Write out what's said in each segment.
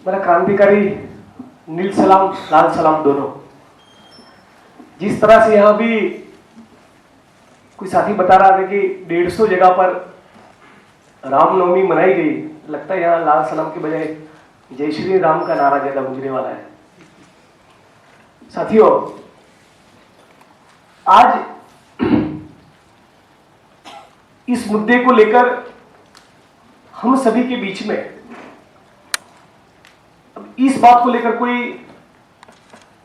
मेरा क्रांतिकारी नील सलाम लाल सलाम दोनों। जिस तरह से यहाँ भी कोई साथी बता रहा था कि 150 जगह पर रामनवमी मनाई गई, लगता है यहाँ लाल सलाम के बजाय जय श्री राम का नारा ज्यादा गूंजने वाला है। साथियों, आज इस मुद्दे को लेकर हम सभी के बीच में अब इस बात को लेकर कोई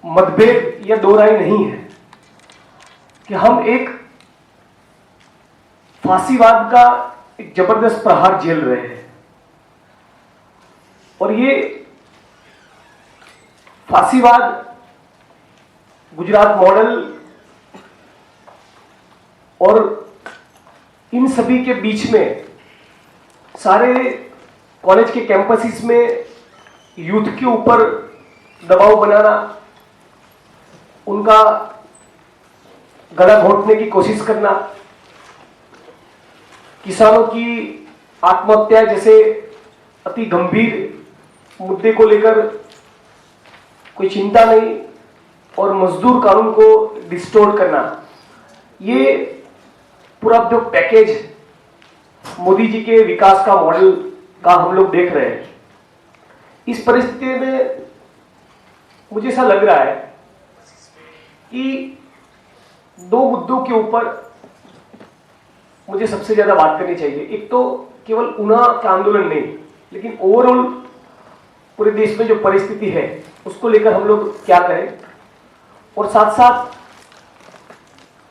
मतभेद या दो राय नहीं है कि हम एक फांसीवाद का एक जबरदस्त प्रहार झेल रहे हैं और ये फांसीवाद गुजरात मॉडल और इन सभी के बीच में सारे कॉलेज के कैंपसेस में यूथ के ऊपर दबाव बनाना, उनका गला घोटने की कोशिश करना, किसानों की आत्महत्या जैसे अति गंभीर मुद्दे को लेकर कोई चिंता नहीं और मजदूर कानून को डिस्टोर्ट करना, ये पूरा जो पैकेज मोदी जी के विकास का मॉडल का हम लोग देख रहे हैं। इस परिस्थिति में मुझे ऐसा लग रहा है कि दो मुद्दों के ऊपर मुझे सबसे ज्यादा बात करनी चाहिए। एक तो केवल ऊना का आंदोलन नहीं, लेकिन ओवरऑल पूरे देश में जो परिस्थिति है उसको लेकर हम लोग क्या करें, और साथ साथ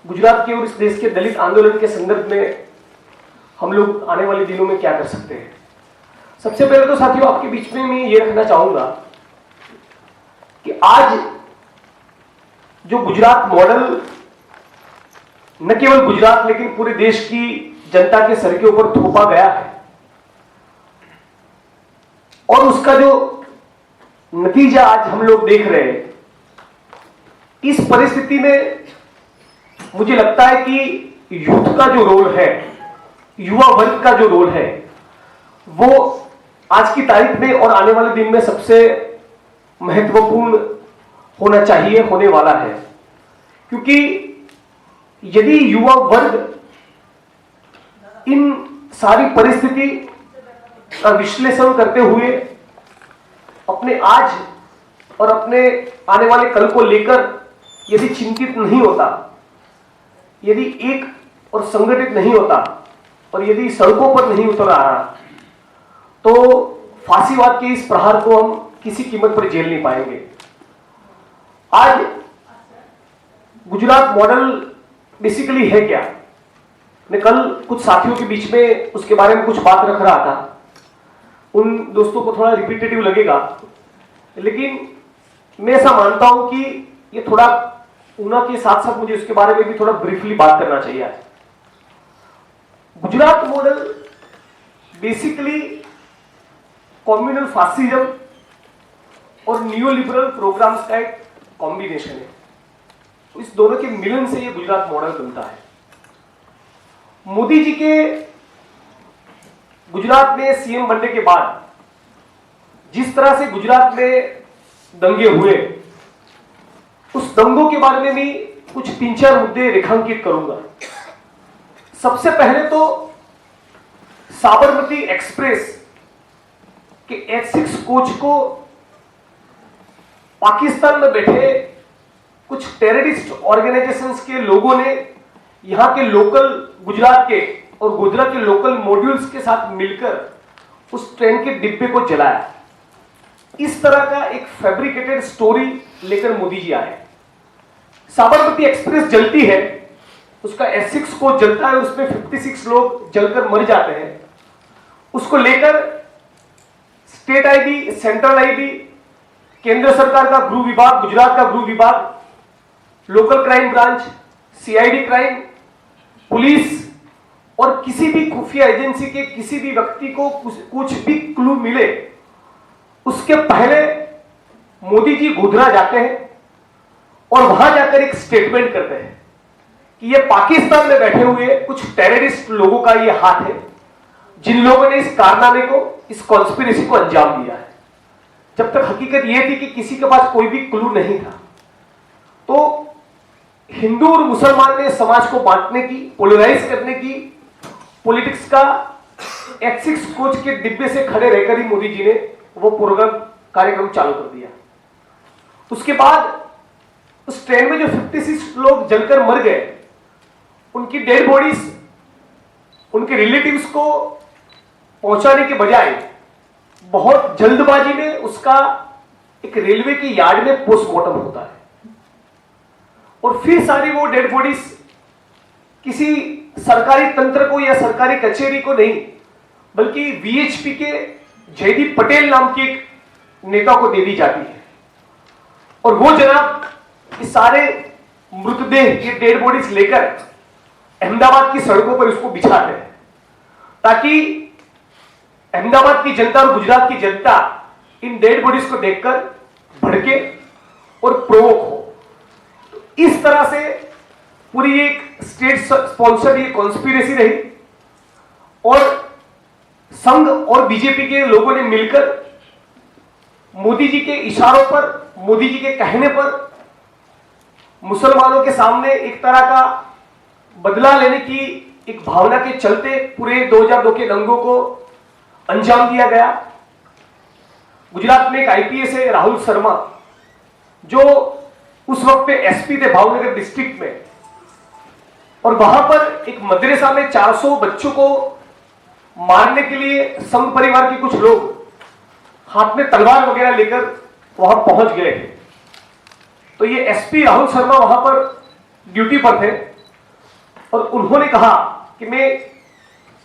गुजरात के और इस देश के दलित आंदोलन के संदर्भ में हम लोग आने वाले दिनों में क्या कर सकते हैं। सबसे पहले तो साथियों, आपके बीच में मैं ये रखना चाहूंगा कि आज जो गुजरात मॉडल न केवल गुजरात लेकिन पूरे देश की जनता के सर के ऊपर थोपा गया है और उसका जो नतीजा आज हम लोग देख रहे हैं, इस परिस्थिति में मुझे लगता है कि यूथ का जो रोल है, युवा वर्ग का जो रोल है, वो आज की तारीख में और आने वाले दिन में सबसे महत्वपूर्ण होना चाहिए, होने वाला है। क्योंकि यदि युवा वर्ग इन सारी परिस्थिति का विश्लेषण करते हुए अपने आज और अपने आने वाले कल को लेकर यदि चिंतित नहीं होता, यदि एक और संगठित नहीं होता और यदि सड़कों पर नहीं उतर रहा, तो फांसीवाद के इस प्रहार को हम किसी कीमत पर झेल नहीं पाएंगे। आज गुजरात मॉडल बेसिकली है क्या? मैं कल कुछ साथियों के बीच में उसके बारे में कुछ बात रख रहा था, उन दोस्तों को थोड़ा रिपीटेटिव लगेगा, लेकिन मैं ऐसा मानता हूं कि ये थोड़ा ऊना के साथ साथ मुझे उसके बारे में भी थोड़ा ब्रीफली बात करना चाहिए। आज Gujarat model basically communal fascism और न्यूलिबरल प्रोग्राम्स का एक कॉम्बिनेशन है। तो इस दोनों के मिलन से ये गुजरात मॉडल बनता है। मोदी जी के गुजरात में सीएम बनने के बाद जिस तरह से गुजरात में दंगे हुए, उस दंगों के बारे में भी कुछ 3-4 मुद्दे रेखांकित करूंगा। सबसे पहले तो साबरमती एक्सप्रेस के H6 कोच को पाकिस्तान में बैठे कुछ टेररिस्ट ऑर्गेनाइजेशंस के लोगों ने यहां के लोकल गुजरात के और गुजरात के लोकल मॉड्यूल्स के साथ मिलकर उस ट्रेन के डिब्बे को जलाया। इस तरह का एक फैब्रिकेटेड स्टोरी लेकर मोदी जी आए। साबरमती एक्सप्रेस जलती है, उसका H6 कोच जलता है, उसमें 56 लोग जलकर मर जाते हैं। उसको लेकर स्टेट आईबी, सेंट्रल आईबी, केंद्र सरकार का गृह विभाग, गुजरात का गृह विभाग, local crime branch, CID crime, police और किसी भी खुफिया एजेंसी के किसी भी व्यक्ति को कुछ भी क्लू मिले, उसके पहले मोदी जी गोधरा जाते हैं और वहां जाकर एक स्टेटमेंट करते हैं कि ये पाकिस्तान में बैठे हुए कुछ टेररिस्ट लोगों का ये हाथ है, जिन लोगों ने इस कारनामे को, इस कॉन्स्पिरेसी को अंजाम दिया है। जब तक हकीकत यह थी कि किसी के पास कोई भी क्लू नहीं था, तो हिंदू और मुसलमान ने समाज को बांटने की, पोलराइज करने की पॉलिटिक्स का X6 कोच के डिब्बे से खड़े रहकर ही मोदी जी ने वो प्रोग्राम कार्यक्रम चालू कर दिया। उसके बाद उस ट्रेन में जो 56 लोग जलकर मर गए, उनकी डेड बॉडीज उनके रिलेटिव्स को पहुंचाने के बजाय बहुत जल्दबाजी में उसका एक रेलवे की यार्ड में पोस्टमार्टम होता है, और फिर सारी वो डेड बॉडीज किसी सरकारी तंत्र को या सरकारी कचहरी को नहीं, बल्कि वीएचपी के जयदीप पटेल नाम के एक नेता को दे दी जाती है। और वो जनाब इस सारे मृतदेह, ये डेड बॉडीज लेकर अहमदाबाद की सड़कों पर उसको बिछाते हैं, ताकि अहमदाबाद की जनता और गुजरात की जनता इन डेड बॉडीज को देखकर भड़के और प्रोवोक हो। तो इस तरह से पूरी एक स्टेट स्पॉन्सर्ड ये कॉन्स्पिरेसी रही, और संघ और बीजेपी के लोगों ने मिलकर मोदी जी के इशारों पर, मोदी जी के कहने पर मुसलमानों के सामने एक तरह का बदला लेने की एक भावना के चलते पूरे 2002 के दंगों को अंजाम दिया गया। गुजरात में एक आईपीएस है राहुल शर्मा, जो उस वक्त पे एसपी थे भावनगर डिस्ट्रिक्ट में, और वहां पर एक मदरसा में 400 बच्चों को मारने के लिए संघ परिवार के कुछ लोग हाथ में तलवार वगैरह लेकर वहां पहुंच गए थे। तो ये एसपी राहुल शर्मा वहां पर ड्यूटी पर थे, और उन्होंने कहा कि मैं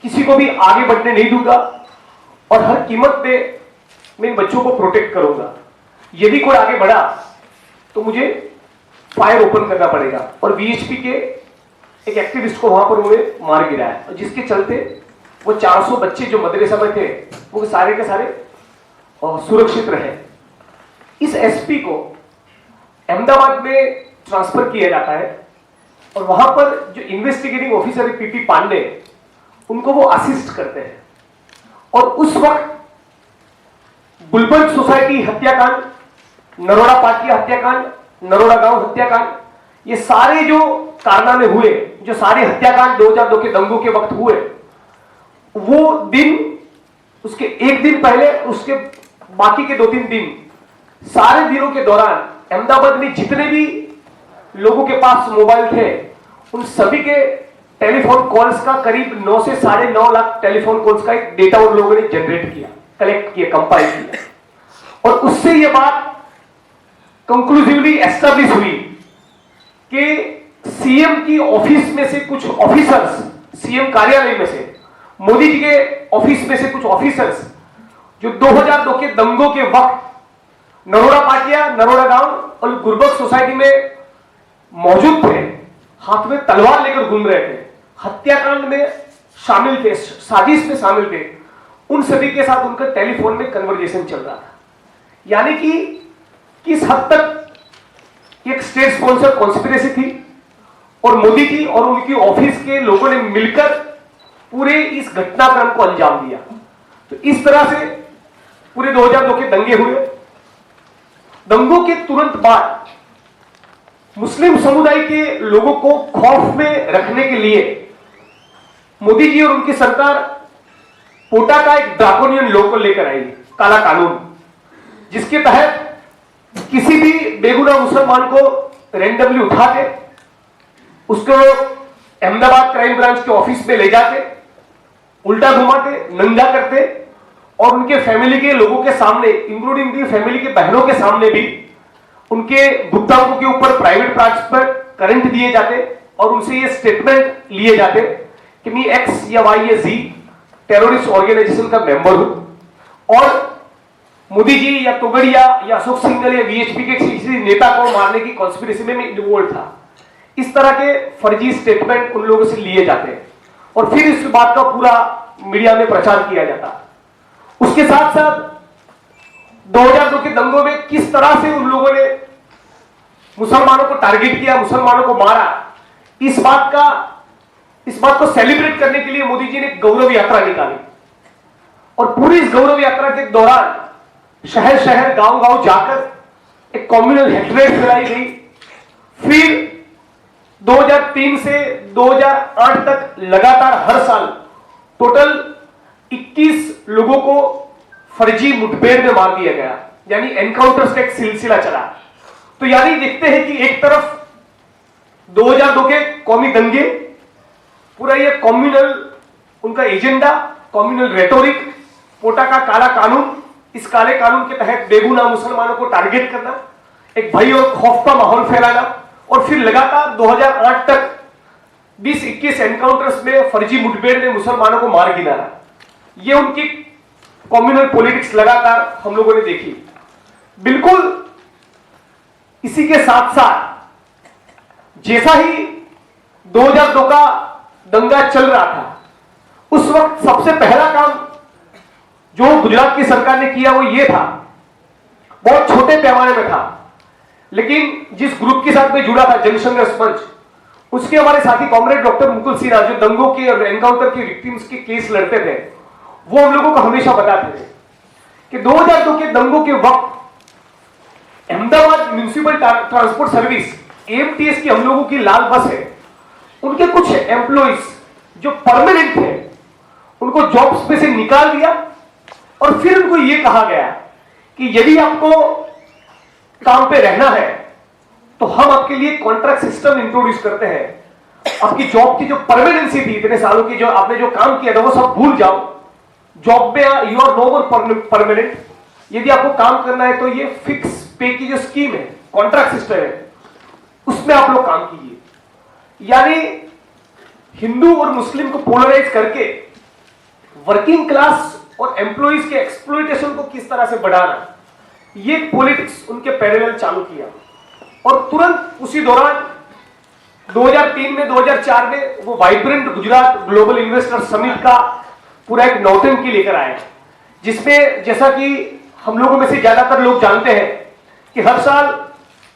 किसी को भी आगे बढ़ने नहीं दूंगा, और हर कीमत पे मैं इन बच्चों को प्रोटेक्ट करूंगा। यदि कोई आगे बढ़ा तो मुझे फायर ओपन करना पड़ेगा। और वीएचपी के एक एक्टिविस्ट को वहां पर उन्होंने मार गिराया, और जिसके चलते वो 400 बच्चे जो मदरसा में थे वो सारे के सारे सुरक्षित रहे। इस एसपी को अहमदाबाद में ट्रांसफर किया जाता है, और वहां पर जो इन्वेस्टिगेटिंग ऑफिसर है पीपी पांडे, उनको वो असिस्ट करते हैं। और उस वक्त बुलबुल सोसाइटी हत्याकांड, नरोड़ा पाटिया हत्याकांड, नरोड़ा गांव हत्याकांड, ये सारे जो कारनामे हुए, जो सारे हत्याकांड 2002 के दंगों के वक्त हुए, वो दिन, उसके एक दिन पहले, उसके बाकी के 2-3 दिन, सारे दिनों के दौरान अहमदाबाद में जितने भी लोगों के पास मोबाइल थे, उन सभी के टेलीफोन कॉल्स का करीब 9 से 9.5 लाख टेलीफोन कॉल्स का एक डेटा उन लोगों ने जनरेट किया, कलेक्ट किया, कंपाइल किया। और उससे यह बात कंक्लूसिवली एस्टैब्लिश हुई कि सीएम की ऑफिस में से कुछ ऑफिसर्स, सीएम कार्यालय में से, मोदी जी के ऑफिस में से कुछ ऑफिसर्स जो 2002 के दंगों के वक्त नरोड़ा पाटिया, नरोड़ा गांव और गुरबख्श सोसाइटी में मौजूद थे, हाथ में तलवार लेकर घूम रहे थे, हत्याकांड में शामिल थे, साजिश में शामिल थे, उन सभी के साथ उनका टेलीफोन में कन्वर्सेशन चल रहा था। यानी कि किस हद तक एक स्टेट स्पॉन्सर कॉन्स्पिरेसी थी, और मोदी जी और उनकी ऑफिस के लोगों ने मिलकर पूरे इस घटनाक्रम को अंजाम दिया। तो इस तरह से पूरे 2002 के दंगे हुए। दंगों के तुरंत बाद मुस्लिम समुदाय के लोगों को खौफ में रखने के लिए मोदी जी और उनकी सरकार पोटा का एक ड्रैकोनियन लॉ को लेकर आई, काला कानून, जिसके तहत किसी भी बेगुनाह मुसलमान को रैंडमली उठाते, उसको अहमदाबाद क्राइम ब्रांच के ऑफिस में ले जाते, उल्टा घुमाते, नंगा करते, और उनके फैमिली के लोगों के सामने, इंक्लूडिंग उनकी फैमिली के बहनों के सामने भी उनके भुगतानों के ऊपर प्राइवेट पार्ट्स पर करंट दिए जाते, और उनसे ये स्टेटमेंट लिए जाते कि मैं एक्स या वाई या जी टेररिस्ट ऑर्गेनाइजेशन का मेंबर हूं, और मोदी जी या तोगड़िया या अशोक सिंघल या वीएचपी के किसी नेता को मारने की कॉन्स्पिरेसी में मैं इन्वॉल्व था। इस तरह के फर्जी स्टेटमेंट उन लोगों से लिए जाते हैं, और फिर इस बात का पूरा मीडिया में प्रचार किया जाता। उसके साथ साथ 2002 के दंगों में किस तरह से उन लोगों ने मुसलमानों को टारगेट किया, मुसलमानों को मारा, इस बात को सेलिब्रेट करने के लिए मोदी जी ने गौरव यात्रा निकाली। और पूरी इस गौरव यात्रा के दौरान शहर शहर गांव गांव जाकर एक कम्युनल हेट्रेड फैलाई गई। फिर 2003 से 2008 तक लगातार हर साल टोटल 21 लोगों को फर्जी मुठभेड़ में मार दिया गया, यानी एनकाउंटर्स का एक सिलसिला चला। तो यानी देखते हैं कि एक तरफ 2002 के कौमी दंगे, पूरा ये कम्युनल उनका एजेंडा, कम्युनल रेटोरिक, पोटा का काला कानून, इस काले कानून के तहत बेगुनाह मुसलमानों को टारगेट करना, एक भय और खौफ का माहौल फैलाना, और फिर लगातार 2008 तक 20-21 एनकाउंटर्स में फर्जी मुठभेड़ में मुसलमानों को मार गिराना। ये उनकी कम्युनल पॉलिटिक्स लगातार हम लोगों ने देखी। बिल्कुल इसी के साथ साथ जैसा ही 2002 का दंगा चल रहा था, उस वक्त सबसे पहला काम जो गुजरात की सरकार ने किया वो ये था, बहुत छोटे पैमाने में था, लेकिन जिस ग्रुप के साथ में जुड़ा था जनसंघर्ष मंच, उसके हमारे साथी कॉमरेड डॉक्टर मुकुल सिन्हा, जो दंगों के और एनकाउंटर के विक्टिम्स के केस लड़ते थे, वो हम लोगों को हमेशा बताते थे कि 2002 के दंगों के वक्त Ahmedabad municipal transport service AMTS की हम लोगों की लाल बस है, उनके कुछ एम्प्लॉइज जो परमानेंट थे उनको जॉब्स पे से निकाल दिया, और फिर उनको यह कहा गया कि यदि आपको काम पे रहना है तो हम आपके लिए कॉन्ट्रैक्ट सिस्टम इंट्रोड्यूस करते हैं। आपकी जॉब की जो परमानेंसी थी, इतने सालों की जो आपने जो काम किया था वो सब भूल जाओ, जॉब में you are no more permanent. यदि आपको काम करना है तो ये फिक्स पे की जो स्कीम है, कॉन्ट्रैक्ट सिस्टम है, उसमें आप लोग काम कीजिए। यानी हिंदू और मुस्लिम को पोलराइज करके वर्किंग क्लास और एम्प्लॉइज के एक्सप्लॉइटेशन को किस तरह से बढ़ाना, ये पॉलिटिक्स उनके पैरेलल चालू किया। और तुरंत उसी दौरान 2003 में 2004 में वो vibrant Gujarat global investor summit का पूरा एक नौटंकी लेकर आए, जिसमें जैसा कि हम लोगों में से ज्यादातर लोग जानते हैं कि हर साल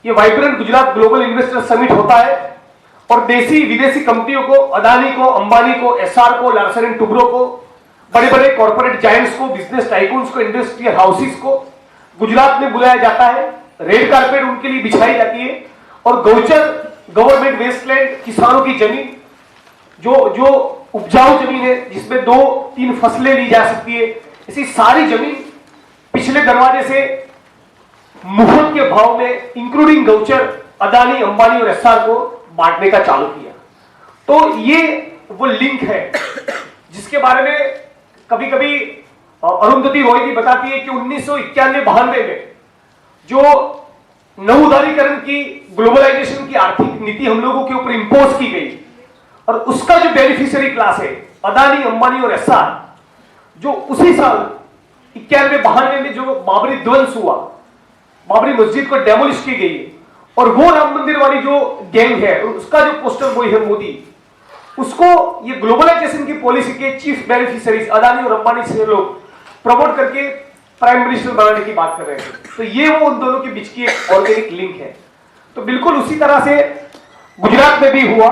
ये vibrant Gujarat global investor summit होता है, और देसी विदेशी कंपनियों को, अदानी को, अंबानी को, SR को, लार्सन एंड टुब्रो को, बड़े बड़े कॉर्पोरेट जायंट्स को, बिजनेस टाइकून्स को, इंडस्ट्रियल हाउसेस को गुजरात में बुलाया जाता है। रेड कारपेट उनके लिए बिछाई जाती है, और गौचर, गवर्नमेंट वेस्टलैंड, किसानों की जमीन, जो उपजाऊ जमीन है जिसमें 2-3 फसलें ली जा सकती है, ऐसी सारी जमीन पिछले दरवाजे से मुफ्त के भाव में इंक्लूडिंग गौचर, अदानी, अंबानी और SR को बांटने का चालू किया। तो ये वो लिंक है जिसके बारे में कभी कभी अरुंधति रॉय भी बताती है कि 1991-92 में जो नवउदारीकरण की, ग्लोबलाइजेशन की आर्थिक नीति हम लोगों के ऊपर इंपोज की गई, और उसका जो बेनिफिशियरी क्लास है अदानी, अंबानी और SR, जो उसी साल 91-92 में जो बाबरी ध्वंस हुआ, बाबरी मस्जिद को डेमोलिश की गई, और वो राम मंदिर वाली जो गैंग है, उसका जो पोस्टर बॉय है मोदी, उसको ये ग्लोबलाइजेशन की पॉलिसी के चीफ बेनिफिशियरीज अदानी और अंबानी से लोग प्रमोट करके प्राइम मिनिस्टर बनाने की बात कर रहे थे। तो ये वो उन दोनों के बीच की एक ऑर्गेनिक लिंक है। तो बिल्कुल उसी तरह से गुजरात में भी हुआ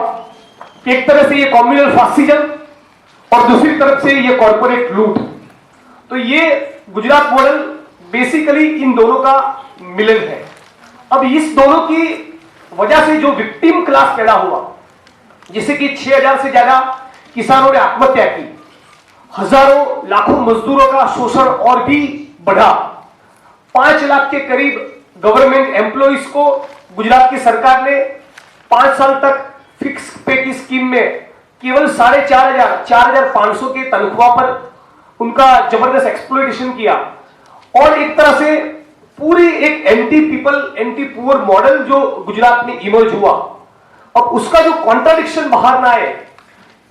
कि एक तरह से ये कम्युनल फासिज्म और दूसरी तरफ से ये कॉर्पोरेट लूट। तो ये गुजरात मॉडल बेसिकली इन दोनों का मिलन है। अब इस दोनों की वजह से जो विक्टिम क्लास पैदा हुआ, जिसे कि 6000 से ज्यादा किसानों ने आत्महत्या की, हजारों लाखों मजदूरों का शोषण और भी बढ़ा, 5 लाख के करीब गवर्नमेंट एम्प्लॉइज को गुजरात की सरकार ने 5 साल तक फिक्स पे की स्कीम में केवल 4,500 के तनख्वाह पर उनका जबरदस्त एक्सप्लॉइटेशन किया, और एक तरह से पूरी एक anti people, anti poor model जो गुजरात में इमर्ज हुआ। अब उसका जो कॉन्ट्राडिक्शन बाहर ना आए,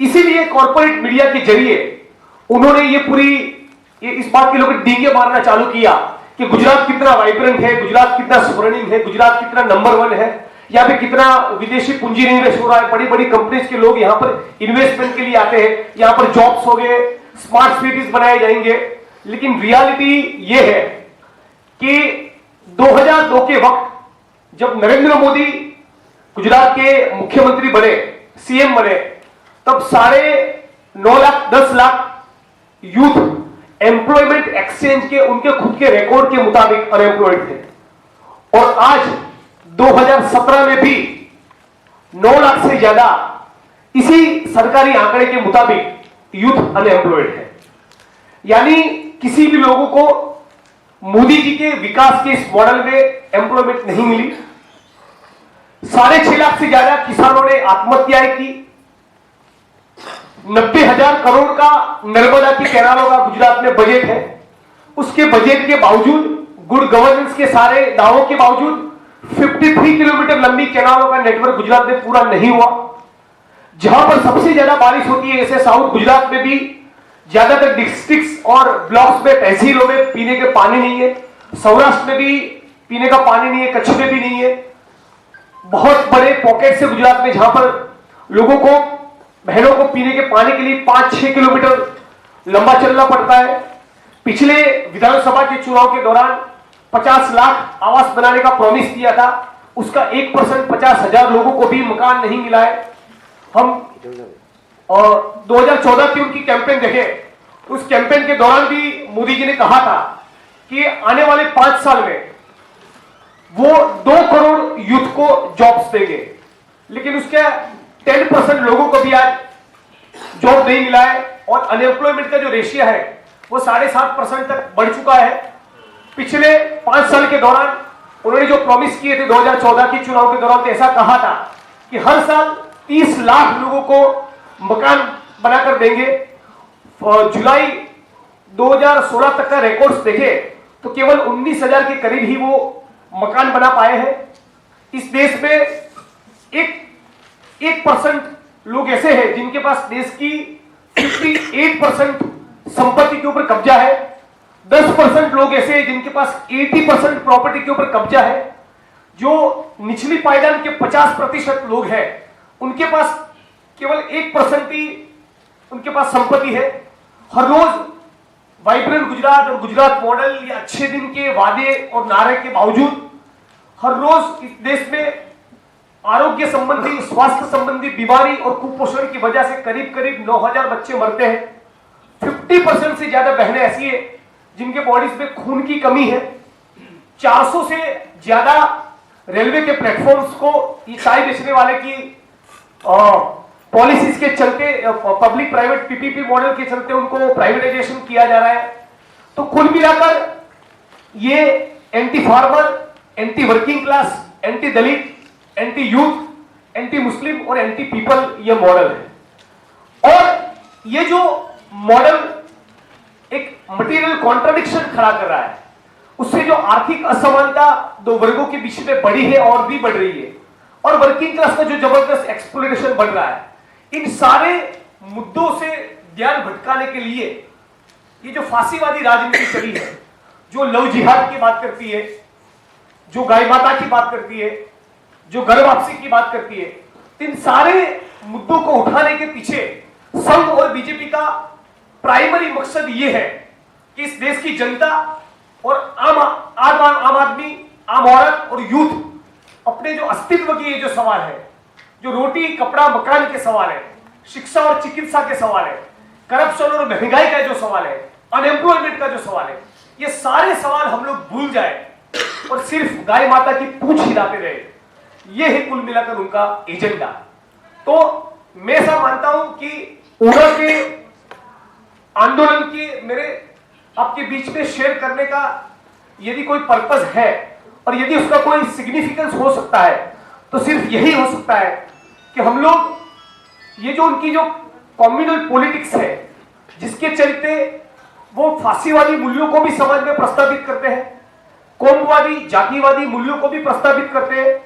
इसीलिए कॉर्पोरेट मीडिया के जरिए उन्होंने ये इस बात के लोग डींगे मारना चालू किया कि गुजरात कितना वाइब्रेंट है, गुजरात कितना स्वर्णिम है, गुजरात कितना नंबर 1 है, यहाँ पे कितना विदेशी पूंजी निवेश हो रहा है, बड़ी बड़ी कंपनीज के लोग यहाँ पर इन्वेस्टमेंट के लिए आते हैं, यहाँ पर जॉब्स हो गए, स्मार्ट सिटीज बनाए जाएंगे। लेकिन रियलिटी ये है कि 2002 के वक्त जब नरेंद्र मोदी गुजरात के मुख्यमंत्री बने, सीएम बने, तब 9.5 lakh 10 lakh youth employment exchange के उनके खुद के रिकॉर्ड के मुताबिक अनएम्प्लॉयड थे और आज 2017 में भी 9 लाख से ज्यादा इसी सरकारी आंकड़े के मुताबिक यूथ अनएम्प्लॉयड है। यानी किसी भी लोगों को मोदी जी के विकास के इस मॉडल में एम्प्लॉयमेंट नहीं मिली। 6.5 लाख से ज्यादा किसानों ने आत्महत्याएं की। 90,000 करोड़ का नर्मदा की कैनालों का गुजरात में बजट है। उसके बजट के बावजूद, गुड गवर्नेंस के सारे दावों के बावजूद 53 किलोमीटर लंबी कैनालों का नेटवर्क गुजरात में पूरा नहीं हुआ। जहां पर सबसे ज्यादा बारिश होती है, जैसे साउथ गुजरात में भी ज्यादातर डिस्ट्रिक्ट्स और ब्लॉक्स में, तहसीलों में पीने के पानी नहीं है। सौराष्ट्र में भी पीने का पानी नहीं है, कच्छ में भी नहीं है। बहुत बड़े पॉकेट से गुजरात में जहां पर लोगों को, बहनों को पीने के पानी के लिए 5-6 किलोमीटर लंबा चलना पड़ता है। पिछले विधानसभा के चुनाव के दौरान 50 लाख आवास बनाने का प्रॉमिस किया था, उसका 1% 50,000 लोगों को भी मकान नहीं मिला है। हम 2014 की उनकी कैंपेन देखें, उस कैंपेन के दौरान भी मोदी जी ने कहा था कि आने वाले 5 साल में वो 2 करोड़ यूथ को जॉब्स देंगे, लेकिन उसके 10% लोगों को भी आज जॉब नहीं मिला है और अनएम्प्लॉयमेंट का जो रेशियो है वो 7.5% तक बढ़ चुका है। पिछले 5 साल के दौरान उन्होंने जो प्रॉमिस किए थे 2014 के चुनाव के दौरान, तो ऐसा कहा था कि हर साल 30 लाख लोगों को मकान बनाकर देंगे। जुलाई 2016 तक का रिकॉर्ड्स देखे तो केवल 19,000 के करीब ही वो मकान बना पाए हैं। इस देश में 1% लोग ऐसे हैं जिनके पास देश की 58% संपत्ति के ऊपर कब्जा है। 10% लोग ऐसे हैं जिनके पास 80% प्रॉपर्टी के ऊपर कब्जा है। जो निचली पायदान के 50% लोग हैं उनके पास केवल 1% ही उनके पास संपत्ति है। हर रोज वाइब्रेंट गुजरात और गुजरात मॉडल या अच्छे दिन के वादे और नारे के बावजूद हर रोज इस देश में आरोग्य संबंधी, स्वास्थ्य संबंधी बीमारी और कुपोषण की वजह से करीब 9,000 बच्चे मरते हैं। 50% से ज्यादा बहनें ऐसी है जिनके बॉडीज में खून की कमी है। 400 से ज्यादा रेलवे के प्लेटफॉर्म्स को चाय बेचने वाले की पॉलिसीज के चलते, पब्लिक प्राइवेट पीपीपी मॉडल के चलते उनको प्राइवेटाइजेशन किया जा रहा है। तो कुल मिलाकर ये anti farmer, anti working class, anti Dalit, anti youth, anti Muslim और एंटी पीपल ये मॉडल है। और ये जो मॉडल एक मटेरियल कॉन्ट्राडिक्शन खड़ा कर रहा है, उससे जो आर्थिक असमानता दो वर्गों के बीच में बढ़ी है और भी बढ़ रही है, और वर्किंग क्लास का जो जबरदस्त एक्सप्लोइटेशन बढ़ रहा है, इन सारे मुद्दों से ध्यान भटकाने के लिए ये जो फांसीवादी राजनीति चली है, जो लव जिहाद की बात करती है, जो गाय माता की बात करती है, जो घर वापसी की बात करती है, इन सारे मुद्दों को उठाने के पीछे संघ और बीजेपी का प्राइमरी मकसद ये है कि इस देश की जनता और आम आदमी, आम औरत और यूथ अपने जो अस्तित्व के ये जो सवाल है, जो रोटी कपड़ा मकान के सवाल है, शिक्षा और चिकित्सा के सवाल है, करप्शन और महंगाई का जो सवाल है, अनएम्प्लॉयमेंट का जो सवाल है, ये सारे सवाल हम लोग भूल जाए और सिर्फ गाय माता की पूंछ हिलाते रहे, ये है कुल मिलाकर उनका एजेंडा। तो मैं ऐसा मानता हूं कि उन्ना के आंदोलन के मेरे आपके बीच में शेयर करने का यदि कोई पर्पस है और यदि उसका कोई सिग्निफिकेंस हो सकता है तो सिर्फ यही हो सकता है कि हम लोग ये जो उनकी जो कम्युनल पॉलिटिक्स है, जिसके चलते वो फांसीवादी मूल्यों को भी समाज में प्रस्तावित करते हैं, कौमवादी जातिवादी मूल्यों को भी प्रस्तावित करते हैं,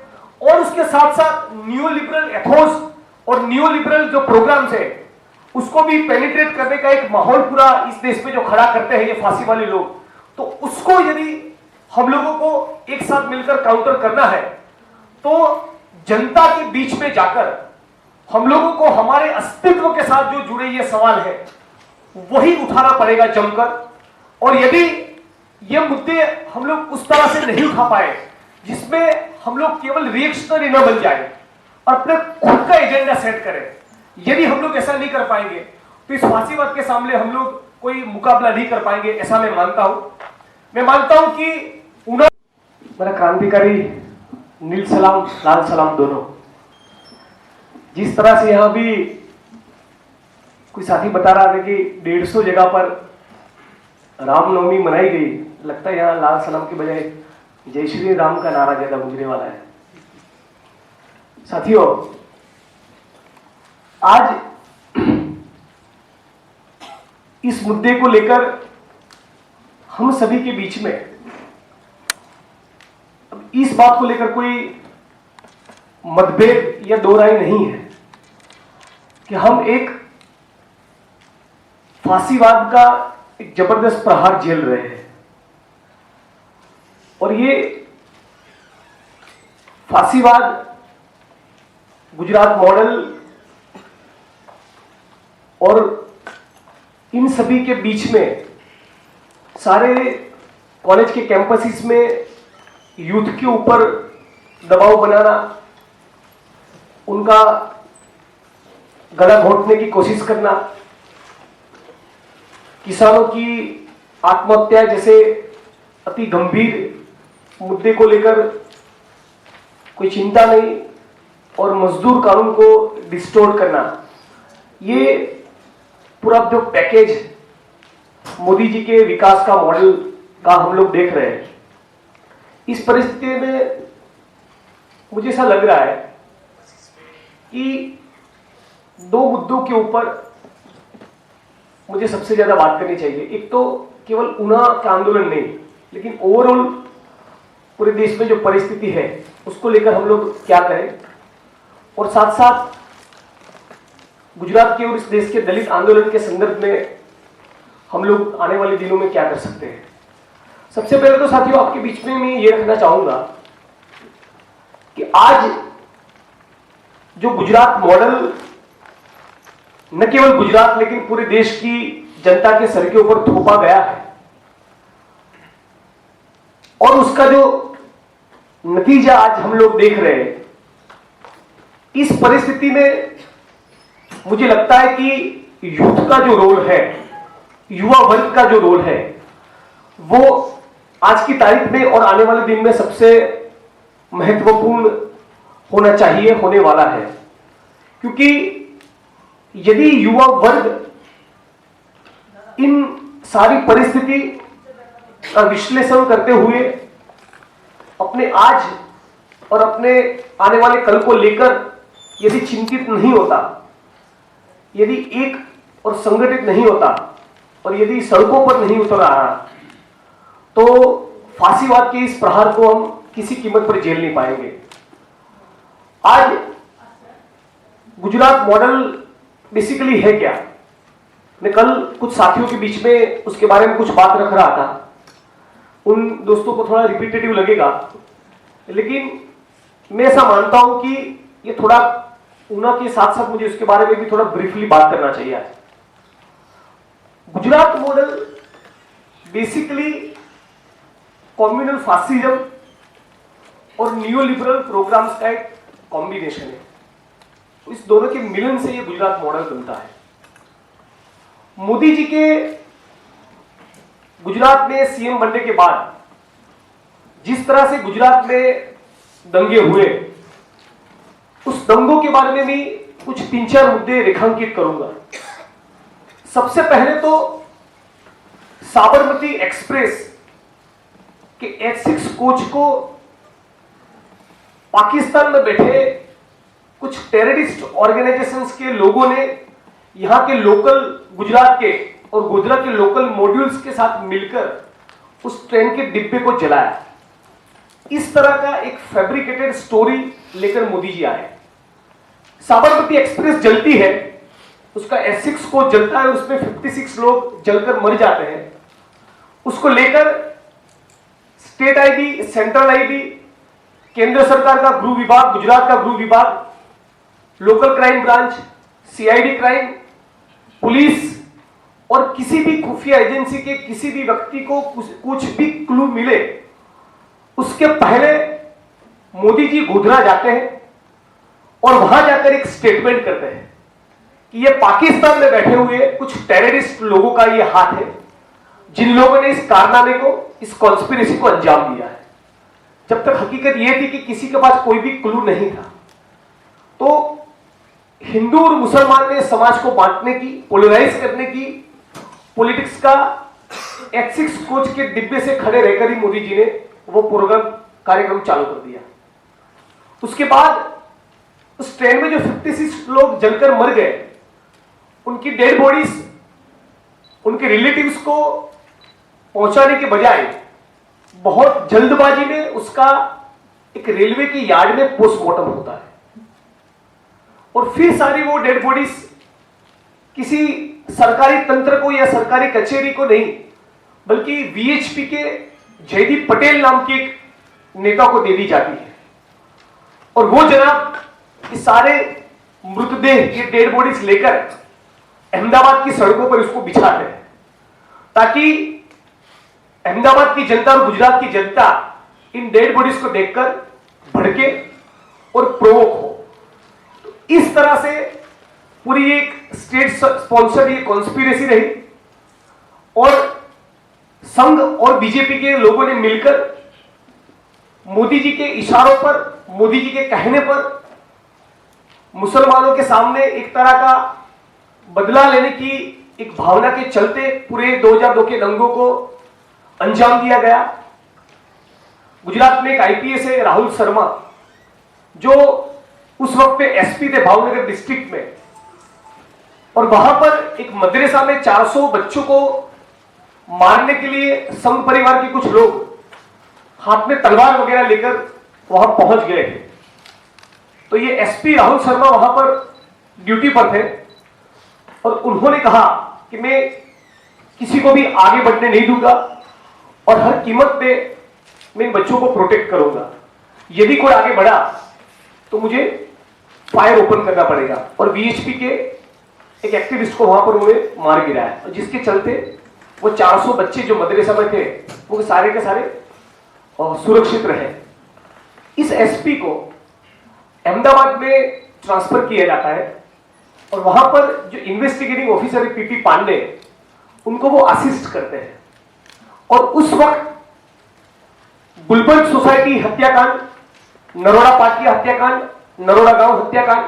और उसके साथ साथ न्यू लिबरल एथोस और न्यू लिबरल जो प्रोग्राम्स है उसको भी पेनिट्रेट करने का एक माहौल पूरा इस देश में जो खड़ा करते हैं ये फांसी वाले लोग, तो उसको यदि हम लोगों को एक साथ मिलकर काउंटर करना है तो जनता के बीच में जाकर हम लोगों को हमारे अस्तित्व के साथ जो जुड़े ये सवाल है वही उठाना पड़ेगा जमकर। और यदि ये मुद्दे हम लोग उस तरह से नहीं उठा पाए जिसमें हम लोग केवल रिएक्शनरी न बन जाए और अपने खुद का एजेंडा सेट करें, यदि हम लोग ऐसा नहीं कर पाएंगे तो इस फांसीवाद के सामने हम लोग कोई मुकाबला नहीं कर पाएंगे, ऐसा मैं मानता हूं। मैं मानता हूं कि मेरा क्रांतिकारी नील सलाम, लाल सलाम दोनों, जिस तरह से यहां भी कोई साथी बता रहा था कि 150 जगह पर रामनवमी मनाई गई, लगता है यहां लाल सलाम की बजाय जय श्री राम का नारा ज्यादा गुजरने वाला है। साथियों, आज इस मुद्दे को लेकर हम सभी के बीच में अब इस बात को लेकर कोई मतभेद या दो राय नहीं है कि हम एक फांसीवाद का एक जबरदस्त प्रहार झेल रहे हैं, और ये फांसीवाद गुजरात मॉडल और इन सभी के बीच में सारे कॉलेज के कैंपसेस में यूथ के ऊपर दबाव बनाना, उनका गला घोंटने की कोशिश करना, किसानों की आत्महत्या जैसे अति गंभीर मुद्दे को लेकर कोई चिंता नहीं, और मजदूर कानून को डिस्टोर्ट करना, ये पूरा जो पैकेज मोदी जी के विकास का मॉडल का हम लोग देख रहे हैं। इस परिस्थिति में मुझे ऐसा लग रहा है कि दो मुद्दों के ऊपर मुझे सबसे ज्यादा बात करनी चाहिए। एक तो केवल ऊना का आंदोलन नहीं, लेकिन ओवरऑल पूरे देश में जो परिस्थिति है उसको लेकर हम लोग क्या करें, और साथ साथ गुजरात के और इस देश के दलित आंदोलन के संदर्भ में हम लोग आने वाले दिनों में क्या कर सकते हैं। सबसे पहले तो साथियों, आपके बीच में मैं ये रखना चाहूंगा कि आज जो गुजरात मॉडल न केवल गुजरात लेकिन पूरे देश की जनता के सर के ऊपर थोपा गया है, और उसका जो नतीजा आज हम लोग देख रहे हैं, इस परिस्थिति में मुझे लगता है कि यूथ का जो रोल है, युवा वर्ग का जो रोल है, वो आज की तारीख में और आने वाले दिन में सबसे महत्वपूर्ण होना चाहिए, होने वाला है। क्योंकि यदि युवा वर्ग इन सारी परिस्थिति का विश्लेषण करते हुए अपने आज और अपने आने वाले कल को लेकर यदि चिंतित नहीं होता, यदि एक और संगठित नहीं होता, और यदि सड़कों पर नहीं उतर रहा, तो फांसीवाद के इस प्रहार को हम किसी कीमत पर झेल नहीं पाएंगे। आज गुजरात मॉडल बेसिकली है क्या? मैं कल कुछ साथियों के बीच में उसके बारे में कुछ बात रख रहा था, उन दोस्तों को थोड़ा रिपीटेटिव लगेगा, लेकिन मैं ऐसा मानता हूं कि ये थोड़ा ऊना के साथ साथ मुझे उसके बारे में भी थोड़ा ब्रीफली बात करना चाहिए। आज Gujarat model basically communal fascism और न्यूलिबरल प्रोग्राम्स का एक कॉम्बिनेशन है। इस दोनों के मिलन से ये गुजरात मॉडल बनता है। मोदी जी के गुजरात में सीएम बनने के बाद जिस तरह से गुजरात में दंगे हुए, उस दंगों के बारे में भी कुछ 3-4 मुद्दे रेखांकित करूंगा। सबसे पहले तो साबरमती एक्सप्रेस के H6 कोच को पाकिस्तान में बैठे कुछ टेररिस्ट ऑर्गेनाइजेशंस के लोगों ने यहां के लोकल गुजरात के और गुजरात के लोकल मॉड्यूल्स के साथ मिलकर उस ट्रेन के डिब्बे को जलाया। इस तरह का एक फैब्रिकेटेड स्टोरी लेकर मोदी जी आए। साबरमती एक्सप्रेस जलती है, उसका H6 कोच जलता है, उसमें 56 लोग जलकर मर जाते हैं। उसको लेकर स्टेट आईबी, सेंट्रल आईबी, केंद्र सरकार का गृह विभाग, गुजरात का गृह विभाग, local crime branch, CID crime, police और किसी भी खुफिया एजेंसी के किसी भी व्यक्ति को कुछ भी क्लू मिले, उसके पहले मोदी जी गोधरा जाते हैं और वहां जाकर एक स्टेटमेंट करते हैं कि ये पाकिस्तान में बैठे हुए कुछ टेररिस्ट लोगों का ये हाथ है, जिन लोगों ने इस कारनामे को, इस कॉन्स्पिरेसी को अंजाम दिया है। जब तक हकीकत यह थी कि किसी के पास कोई भी क्लू नहीं था, तो हिंदू और मुसलमान ने समाज को बांटने की, पोलराइज करने की पॉलिटिक्स का X6 कोच के डिब्बे से खड़े रहकर ही मोदी जी ने वो प्रोग्राम कार्यक्रम चालू कर दिया। उसके बाद उस ट्रेन में जो 56 लोग जलकर मर गए, उनकी डेड बॉडीज उनके रिलेटिव्स को पहुंचाने के बजाय बहुत जल्दबाजी में उसका एक रेलवे की यार्ड में पोस्टमार्टम होता है, और फिर सारी वो डेड बॉडीज किसी सरकारी तंत्र को या सरकारी कचहरी को नहीं, बल्कि वीएचपी के जयदीप पटेल नाम के एक नेता को दे दी जाती है। और वो जनाब इस सारे मृतदेह, ये डेड बॉडीज लेकर अहमदाबाद की सड़कों पर उसको बिछाते हैं, ताकि अहमदाबाद की जनता और गुजरात की जनता इन डेड बॉडीज को देखकर भड़के और प्रोवोक हो। तो इस तरह से पूरी एक स्टेट स्पॉन्सर्ड ये कॉन्स्पिरेसी रही, और संघ और बीजेपी के लोगों ने मिलकर मोदी जी के इशारों पर, मोदी जी के कहने पर मुसलमानों के सामने एक तरह का बदला लेने की एक भावना के चलते पूरे 2002 के दंगों को अंजाम दिया गया। गुजरात में एक आईपीएस है राहुल शर्मा, जो उस वक्त पे एसपी थे भावनगर डिस्ट्रिक्ट में, और वहां पर एक मदरसा में 400 बच्चों को मारने के लिए संघ परिवार के कुछ लोग हाथ में तलवार वगैरह लेकर वहां पहुंच गए थे। तो ये एसपी राहुल शर्मा वहां पर ड्यूटी पर थे, और उन्होंने कहा कि मैं किसी को भी आगे बढ़ने नहीं दूंगा, और हर कीमत पे मैं इन बच्चों को प्रोटेक्ट करूंगा। यदि कोई आगे बढ़ा तो मुझे फायर ओपन करना पड़ेगा। और वीएचपी के एक एक्टिविस्ट को वहां पर उन्होंने मार गिराया, और जिसके चलते वो 400 बच्चे जो मदरसा में थे वो सारे के सारे सुरक्षित रहे। इस एसपी को अहमदाबाद में ट्रांसफर किया जाता है, और वहां पर जो इन्वेस्टिगेटिंग ऑफिसर है पीपी पांडे, उनको वो असिस्ट करते हैं। और उस वक्त गुलबर्ग सोसाइटी हत्याकांड, नरोड़ा पाटिया हत्याकांड, नरोड़ा गांव हत्याकांड,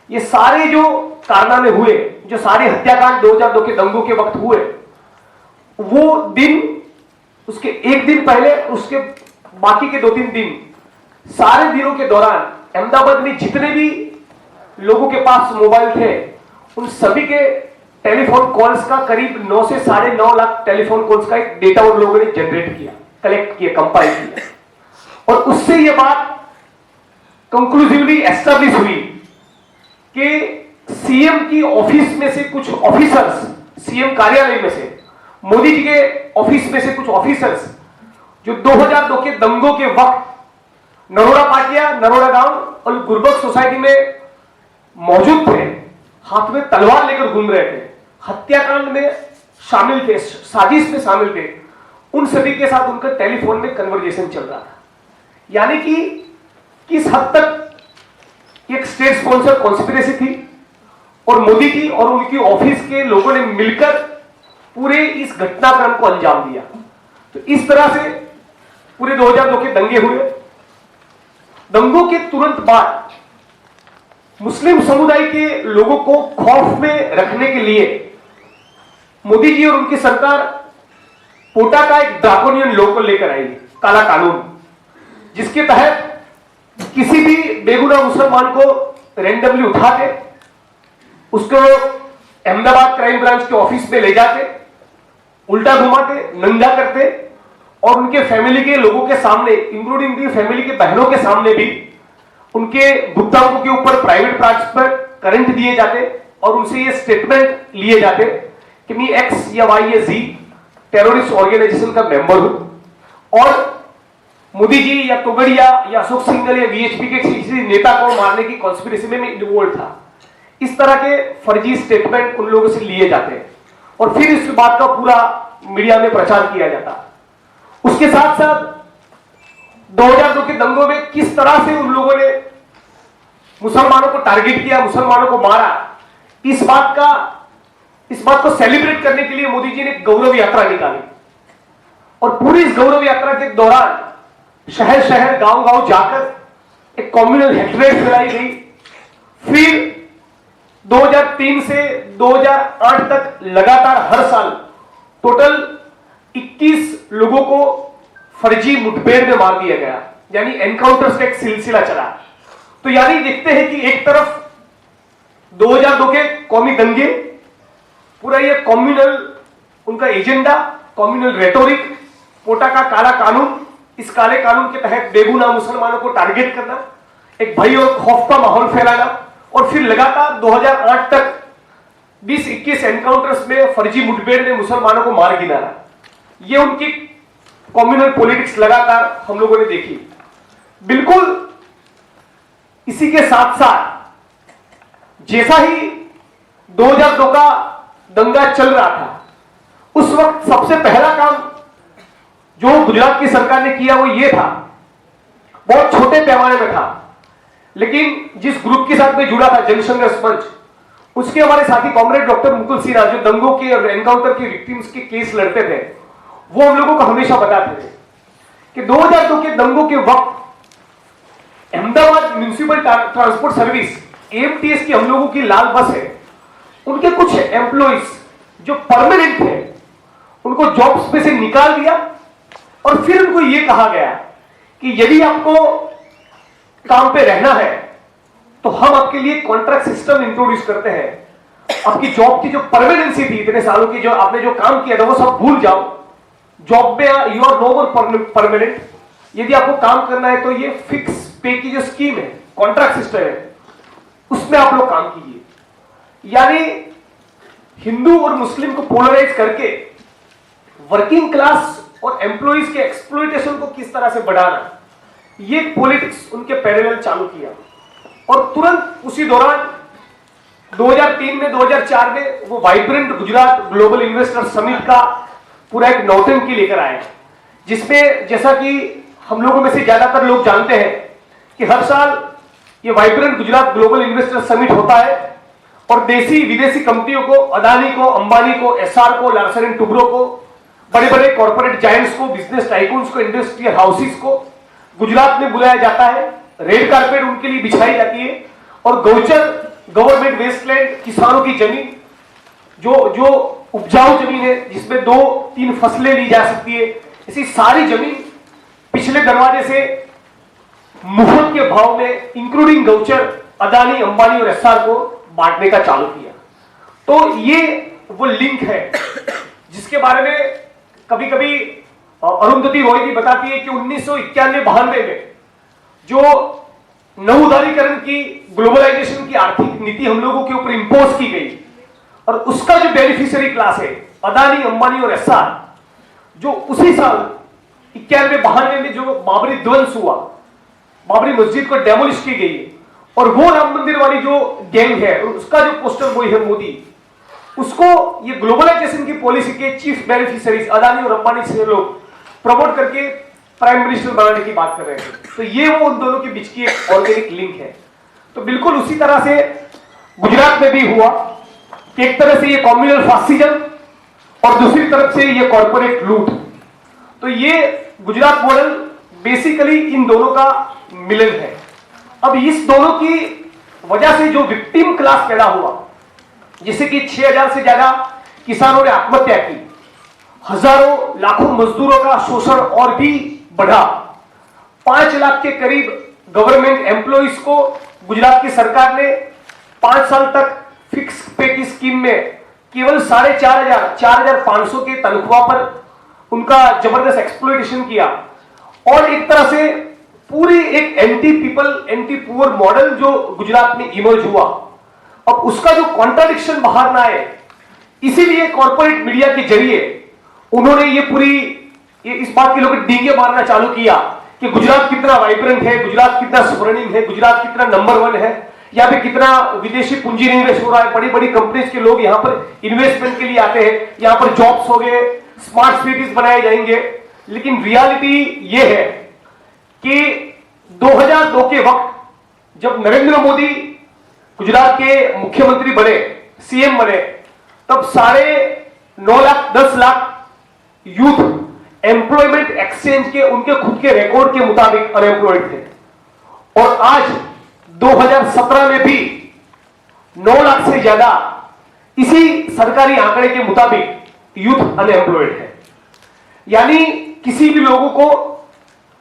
ये सारे जो कारनामे हुए, जो सारे हत्याकांड 2002 के दंगों के वक्त हुए, वो दिन, उसके एक दिन पहले, उसके बाकी के 2-3 दिन, सारे दिनों के दौरान अहमदाबाद में जितने भी लोगों के पास मोबाइल थे, उन सभी के टेलीफोन कॉल्स का करीब 9 से 9.5 लाख टेलीफोन कॉल्स का एक डेटा उन लोगों ने जनरेट किया, कलेक्ट किया, कंपाइल किया। और उससे यह बात कंक्लूसिवली एस्टैब्लिश हुई कि सीएम की ऑफिस में से कुछ ऑफिसर्स, सीएम कार्यालय में से, मोदी जी के ऑफिस में से कुछ ऑफिसर्स जो 2002 के दंगों के वक्त नरोड़ा पाटिया, नरोड़ा गांव और गुलबर्ग सोसाइटी में मौजूद थे, हाथ में तलवार लेकर घूम रहे थे, हत्याकांड में शामिल थे, साजिश में शामिल थे, उन सभी के साथ उनका टेलीफोन में कन्वर्सेशन चल रहा था। यानी कि किस हद तक एक स्टेट स्पॉन्सर कॉन्स्पिरेसी थी, और मोदी जी और उनकी ऑफिस के लोगों ने मिलकर पूरे इस घटनाक्रम को अंजाम दिया। तो इस तरह से पूरे 2002 के दंगे हुए। दंगों के तुरंत बाद मुस्लिम समुदाय के लोगों को खौफ में रखने के लिए मोदी जी और उनकी सरकार पोटा का एक ड्राकोनियन लॉ को लेकर आई, काला कानून, जिसके तहत किसी भी बेगुनाह मुसलमान को रैंडमली उठाते, उसको अहमदाबाद क्राइम ब्रांच के ऑफिस में ले जाते, उल्टा घुमाते, नंगा करते, और उनके फैमिली के लोगों के सामने, इंक्लूडिंग उनकी फैमिली के बहनों के सामने भी उनके गुप्तांगों के ऊपर प्राइवेट पार्ट्स पर करंट दिए जाते, और उनसे ये स्टेटमेंट लिए जाते कि मैं एक्स या वाई या जी टेररिस्ट ऑर्गेनाइजेशन का मेंबर हूं, और मोदी जी या तोगड़िया या अशोक सिंघल या वीएचपी के किसी नेता को मारने की कॉन्स्पिरेसी में मैं इन्वॉल्व था। इस तरह के फर्जी स्टेटमेंट उन लोगों से लिए जाते हैं, और फिर इस बात का पूरा मीडिया में प्रचार किया जाता। उसके साथ साथ 2002 के दंगों में किस तरह से उन लोगों ने मुसलमानों को टारगेट किया, मुसलमानों को मारा, इस बात को सेलिब्रेट करने के लिए मोदी जी ने गौरव यात्रा निकाली और पूरी इस गौरव यात्रा के दौरान शहर शहर गांव गांव जाकर एक कम्युनल हेट्रेड फैलाई गई। फिर 2003 से 2008 तक लगातार हर साल टोटल 21 लोगों को फर्जी मुठभेड़ में मार दिया गया, यानी एनकाउंटर्स का एक सिलसिला चला। तो यानी देखते हैं कि एक तरफ 2002 के कौमी दंगे, पूरा ये कम्युनल उनका एजेंडा, कम्युनल रेटोरिक, पोटा का काला कानून, इस काले कानून के तहत बेगुनाह मुसलमानों को टारगेट करना, एक भय और खौफ का माहौल फैलाना, और फिर लगातार 2008 तक 20-21 एनकाउंटर्स में फर्जी मुठभेड़ में मुसलमानों को मार गिराना, ये उनकी कम्युनल पॉलिटिक्स लगातार हम लोगों ने देखी। बिल्कुल इसी के साथ साथ जैसा ही 2002 का दंगा चल रहा था, उस वक्त सबसे पहला काम जो गुजरात की सरकार ने किया वो ये था, बहुत छोटे पैमाने में था, लेकिन जिस ग्रुप के साथ में जुड़ा था जनसंघर्ष मंच, उसके हमारे साथी कॉमरेड डॉक्टर मुकुल सिन्हा, जो दंगों के और एनकाउंटर के विक्टिम्स के केस लड़ते थे, वो हम लोगों को हमेशा बताते थे कि 2002 के दंगों के वक्त Ahmedabad municipal transport service AMTS की हम लोगों की लाल बस है, उनके कुछ एम्प्लॉइज जो परमानेंट थे उनको जॉब्स पे से निकाल दिया और फिर उनको यह कहा गया कि यदि आपको काम पे रहना है तो हम आपके लिए कॉन्ट्रैक्ट सिस्टम इंट्रोड्यूस करते हैं। आपकी जॉब की जो परमानेंसी थी, इतने सालों की जो आपने जो काम किया था वो सब भूल जाओ, जॉब में you are no more permanent. यदि आपको काम करना है तो ये फिक्स पे की जो स्कीम है, कॉन्ट्रैक्ट सिस्टम है, उसमें आप लोग काम कीजिए। यानी हिंदू और मुस्लिम को पोलराइज करके वर्किंग क्लास और एम्प्लॉइज के एक्सप्लॉइटेशन को किस तरह से बढ़ाना, ये पॉलिटिक्स उनके पैरेलल चालू किया। और तुरंत उसी दौरान 2003 में 2004 में वो vibrant Gujarat global investor summit का पूरा एक नौटंकी लेकर आए, जिसमें जैसा कि हम लोगों में से ज्यादातर लोग जानते हैं कि हर साल ये vibrant Gujarat global investor summit होता है और देसी विदेशी कंपनियों को, अदानी को, अंबानी को, SR को, लार्सन एंड टुब्रो को, बड़े बड़े कॉर्पोरेट जायंट्स को, बिजनेस टाइकून्स को, इंडस्ट्रियल हाउसेस को गुजरात में बुलाया जाता है। रेड कारपेट उनके लिए बिछाई जाती है और गौचर, गवर्नमेंट वेस्टलैंड, किसानों की जमीन, जो उपजाऊ जमीन है जिसमें 2-3 फसलें ली जा सकती है, ऐसी सारी जमीन पिछले दरवाजे से मुफ्त के भाव में इंक्लूडिंग गौचर, अदानी, अंबानी और SR को बांटने का चालू किया। तो ये वो लिंक है जिसके बारे में कभी कभी अरुंधति रॉय भी बताती है कि 1991-92 में जो नवउदारीकरण की, ग्लोबलाइजेशन की आर्थिक नीति हम लोगों के ऊपर इंपोज की गई और उसका जो बेनिफिशियरी क्लास है अदानी, अंबानी और SR, जो उसी साल 91-92 में जो बाबरी ध्वंस हुआ, बाबरी मस्जिद को डेमोलिश की गई और वो राम मंदिर वाली जो गैंग है उसका जो पोस्टर बॉय है मोदी, उसको ये ग्लोबलाइजेशन की पॉलिसी के चीफ बेनिफिशियरीज अदानी और अंबानी से लोग प्रमोट करके प्राइम मिनिस्टर बनाने की बात कर रहे थे। तो ये वो उन दोनों के बीच की एक ऑर्गेनिक लिंक है। तो बिल्कुल उसी तरह से गुजरात में भी हुआ कि एक तरह से ये कम्युनल फासिज्म और दूसरी तरफ से ये कॉर्पोरेट लूट। तो ये गुजरात मॉडल बेसिकली इन दोनों का मिलन है। अब इस दोनों की वजह से जो विक्टिम क्लास पैदा हुआ, जिससे कि 6000 से ज्यादा किसानों ने आत्महत्या की, हजारों लाखों मजदूरों का शोषण और भी बढ़ा, 5 लाख के करीब गवर्नमेंट एम्प्लॉइज को गुजरात की सरकार ने 5 साल तक फिक्स पे की स्कीम में केवल 4,500 के तनख्वाह पर उनका जबरदस्त एक्सप्लॉइटेशन किया और एक तरह से पूरी एक anti people, anti poor model जो गुजरात में इमर्ज हुआ। अब उसका जो कॉन्ट्राडिक्शन बाहर ना आए, इसीलिए कॉर्पोरेट मीडिया के जरिए उन्होंने ये इस बात के लोग डींगे मारना चालू किया कि गुजरात कितना वाइब्रेंट है, गुजरात कितना स्वर्णिम है, गुजरात कितना नंबर 1 है, यहाँ पे कितना विदेशी पूंजी निवेश हो रहा है, बड़ी बड़ी कंपनीज के लोग यहाँ पर इन्वेस्टमेंट के लिए आते हैं, यहाँ पर जॉब्स हो गए, स्मार्ट सिटीज बनाए जाएंगे। लेकिन रियलिटी ये है कि 2002 के वक्त जब नरेंद्र मोदी गुजरात के मुख्यमंत्री बने सीएम बने तब 9.5 lakh 10 lakh youth employment exchange के उनके खुद के रिकॉर्ड के मुताबिक अनएम्प्लॉयड थे और आज 2017 में भी 9 लाख से ज्यादा इसी सरकारी आंकड़े के मुताबिक यूथ अनएम्प्लॉयड है। यानी किसी भी लोगों को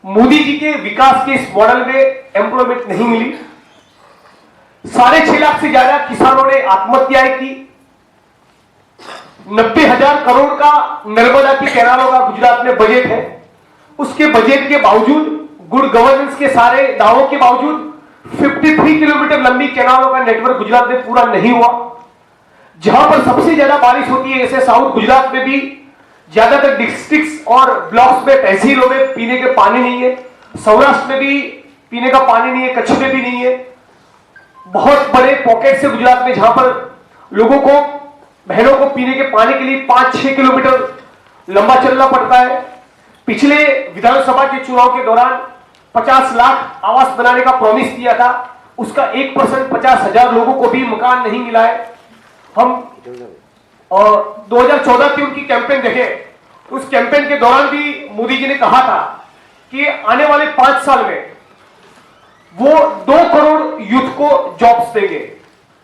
मोदी जी के विकास के इस मॉडल में एम्प्लॉयमेंट नहीं मिली। 6.5 लाख से ज्यादा किसानों ने आत्महत्याएं की। 90,000 करोड़ का नर्मदा की कैनालों का गुजरात में बजट है। उसके बजट के बावजूद, गुड गवर्नेंस के सारे दावों के बावजूद 53 किलोमीटर लंबी कैनालों का नेटवर्क गुजरात में पूरा नहीं हुआ। जहां पर सबसे ज्यादा बारिश होती है, जैसे साउथ गुजरात में भी ज्यादातर डिस्ट्रिक्ट्स और ब्लॉक्स में, तहसीलों में पीने के पानी नहीं है। सौराष्ट्र में भी पीने का पानी नहीं है, कच्छ में भी नहीं है। बहुत बड़े पॉकेट से गुजरात में जहां पर लोगों को, बहनों को पीने के पानी के लिए 5-6 किलोमीटर लंबा चलना पड़ता है। पिछले विधानसभा के चुनाव के दौरान 50 लाख आवास बनाने का प्रॉमिस किया था, उसका 1% 50,000 लोगों को भी मकान नहीं मिला है। हम 2014 की उनकी कैंपेन देखें, उस कैंपेन के दौरान भी मोदी जी ने कहा था कि आने वाले 5 साल में वो 2 करोड़ यूथ को जॉब्स देंगे,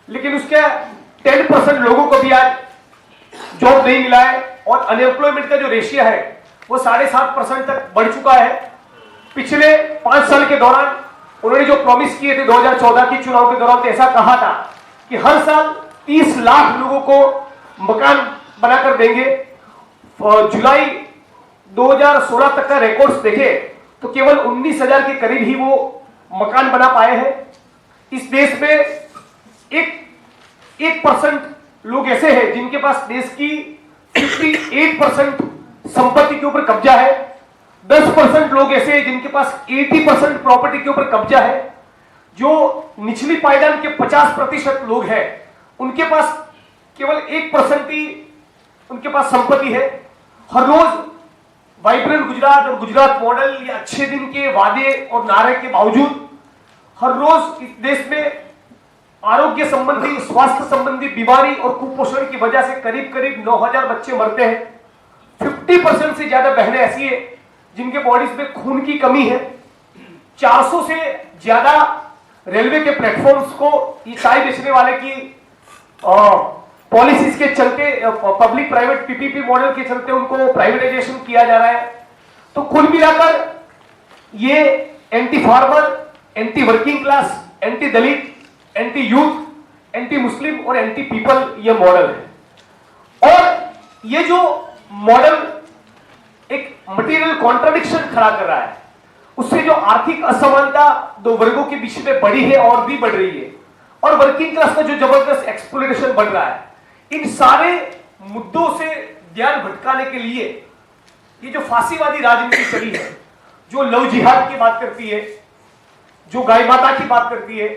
लेकिन उसके 10% लोगों को भी आज जॉब नहीं मिला है और अनएम्प्लॉयमेंट का जो रेशियो है वो 7.5% तक बढ़ चुका है। पिछले 5 साल के दौरान उन्होंने जो प्रॉमिस किए थे 2014 के चुनाव के दौरान, तो ऐसा कहा था कि हर साल 30 लाख लोगों को मकान बनाकर देंगे। जुलाई 2016 तक का रिकॉर्ड्स देखे तो केवल 19,000 के करीब ही वो मकान बना पाए हैं। इस देश में 1% लोग ऐसे हैं जिनके पास देश की 58% संपत्ति के ऊपर कब्जा है। 10% लोग ऐसे हैं जिनके पास 80% प्रॉपर्टी के ऊपर कब्जा है। जो निचली पायदान के 50% लोग हैं उनके पास केवल 1% ही उनके पास संपत्ति है। हर रोज वाइब्रेंट गुजरात और गुजरात मॉडल या अच्छे दिन के वादे और नारे के बावजूद हर रोज इस देश में आरोग्य संबंधी, स्वास्थ्य संबंधी बीमारी और कुपोषण की वजह से करीब करीब 9,000 बच्चे मरते हैं। 50% से ज्यादा बहनें ऐसी है जिनके बॉडीज में खून की कमी है। 400 से ज्यादा रेलवे के प्लेटफॉर्म्स को ये चाय बेचने वाले की पॉलिसीज के चलते, पब्लिक प्राइवेट पीपीपी मॉडल के चलते उनको प्राइवेटाइजेशन किया जा रहा है। तो कुल मिलाकर ये anti farmer, anti working class, anti Dalit, anti youth, anti Muslim और एंटी पीपल ये मॉडल है। और ये जो मॉडल एक मटेरियल कॉन्ट्राडिक्शन खड़ा कर रहा है, उससे जो आर्थिक असमानता दो वर्गों के बीच में बढ़ी है और भी बढ़ रही है, और वर्किंग क्लास का जो जबरदस्त एक्सप्लॉइटेशन बढ़ रहा है, इन सारे मुद्दों से ध्यान भटकाने के लिए ये जो फांसीवादी राजनीति चली है, जो लव जिहाद की बात करती है, जो गाय माता की बात करती है,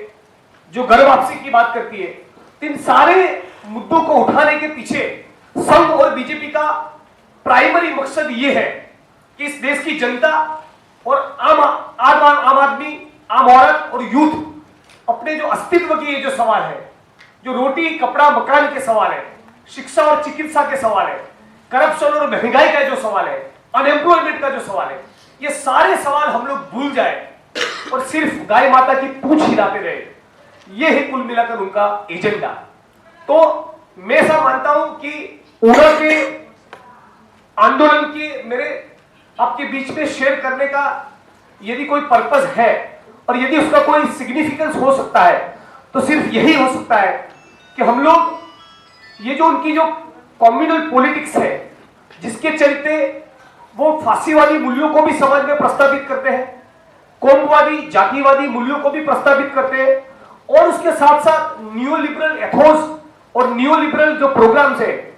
जो घर वापसी की बात करती है, इन सारे मुद्दों को उठाने के पीछे संघ और बीजेपी का प्राइमरी मकसद यह है कि इस देश की जनता और आम आदमी, आम औरत और यूथ अपने जो अस्तित्व के ये जो सवाल है, जो रोटी कपड़ा मकान के सवाल है, शिक्षा और चिकित्सा के सवाल है, करप्शन और महंगाई का जो सवाल है, अनएम्प्लॉयमेंट का जो सवाल है, ये सारे सवाल हम लोग भूल जाए और सिर्फ गाय माता की पूंछ हिलाते रहे, ये है कुल मिलाकर उनका एजेंडा। तो मैं ऐसा मानता हूं कि ऊना के आंदोलन के मेरे आपके बीच में शेयर करने का यदि कोई पर्पस है और यदि उसका कोई सिग्निफिकेंस हो सकता है तो सिर्फ यही हो सकता है कि हम लोग ये जो उनकी जो कम्युनल पॉलिटिक्स है, जिसके चलते वो फांसीवादी मूल्यों को भी समाज में प्रस्तावित करते हैं, कौमवादी जातिवादी मूल्यों को भी प्रस्तावित करते हैं, और उसके साथ साथ न्यूलिबरल एथोस और न्यूलिबरल जो प्रोग्राम्स है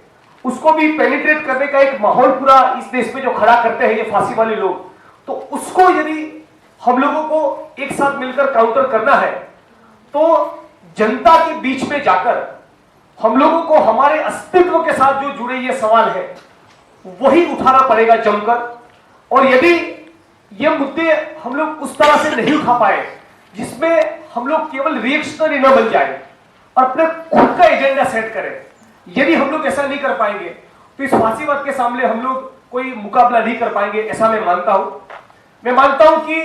उसको भी पेनिट्रेट करने का एक माहौल पूरा इस देश में जो खड़ा करते हैं ये फांसी वाले लोग, तो उसको यदि हम लोगों को एक साथ मिलकर काउंटर करना है तो जनता के बीच में जाकर हम लोगों को हमारे अस्तित्व के साथ जो जुड़े ये सवाल है वही उठाना पड़ेगा जमकर। और यदि ये मुद्दे हम लोग उस तरह से नहीं उठा पाए जिसमें हम लोग केवल रिएक्शनरी न बन जाए और अपने खुद का एजेंडा सेट करें। यदि हम लोग ऐसा नहीं कर पाएंगे तो इस फांसीवाद के सामने हम लोग कोई मुकाबला नहीं कर पाएंगे, ऐसा मैं मानता हूं। मैं मानता हूं कि